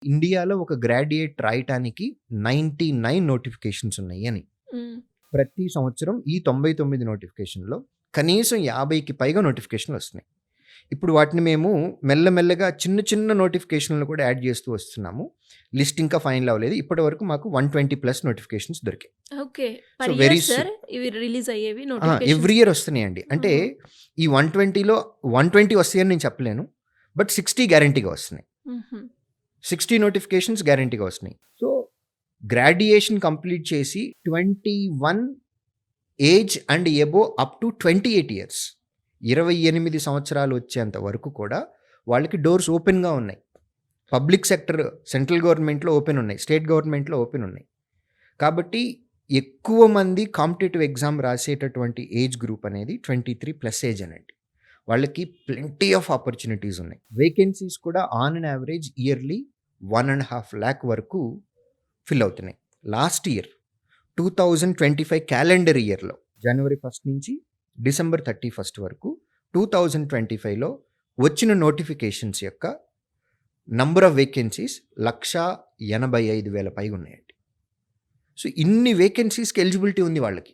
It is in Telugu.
ఇండియాలో ఒక గ్రాడ్యుయేట్ రాయటానికి 99 నోటిఫికేషన్స్ ఉన్నాయి అని. హ్మ్. ప్రతి సంవత్సరం ఈ 99 నోటిఫికేషన్‌లో కనీసం 50కి పైగా నోటిఫికేషన్‌లు వస్తున్నాయి. ఇప్పుడు వాటిని మేము మెల్లమెల్లగా చిన్న చిన్న నోటిఫికేషన్‌లు కూడా యాడ్ చేస్తూ వస్తున్నాము. లిస్ట్ ఇంకా ఫైనల్ అవ్వలేదు. ఇప్పటివరకు మాకు 120+ నోటిఫికేషన్స్ దొరికాయి. Okay. So per very year sir ఇవి రిలీజ్ అయ్యేవి ఎవ్రీ నోటిఫికేషన్స్? ఇయర్ వస్తున్నాయండి. అంటే ఈ 120లో 120 వస్తాయని నేను చెప్పలేను. బట్ 60 గ్యారంటీగా వస్తున్నాయి. హుహు. 60 నోటిఫికేషన్స్ గ్యారంటీగా వస్తున్నాయి. సో గ్రాడ్యుయేషన్ కంప్లీట్ చేసి 21 age and above up to 28 years 28 సంవత్సరాలు వచ్చేంత వరకు కూడా వాళ్ళకి డోర్స్ ఓపెన్‌గా ఉన్నాయి. పబ్లిక్ సెక్టర్ సెంట్రల్ గవర్నమెంట్‌లో ఓపెన్ ఉన్నాయి. స్టేట్ గవర్నమెంట్‌లో ఓపెన్ ఉన్నాయి. కాబట్టి ఎక్కువ మంది కాంపిటీటివ్ ఎగ్జామ్ రాసేటటువంటి ఏజ్ గ్రూప్ అనేది 23+ ఏజ్ అనండి. వాళ్ళకి ప్లెంటీ ఆఫ్ ఆపర్చునిటీస్ ఉన్నాయి. వేకెన్సీస్ కూడా on an average yearly 1.5 lakh వరకు ఫిల్ అవుతున్నాయి. లాస్ట్ ఇయర్ 2025 క్యాలెండర్ ఇయర్‌లో జనవరి 1 నుంచి డిసెంబర్ 31 వరకు 2025లో వచ్చిన నోటిఫికేషన్స్ యొక్క నంబర్ ఆఫ్ వేకెన్సీస్ 185,000 పైగా ఉన్నాయండి. సో ఇన్ని వేకెన్సీస్‌కి ఎలిజిబిలిటీ ఉంది వాళ్ళకి.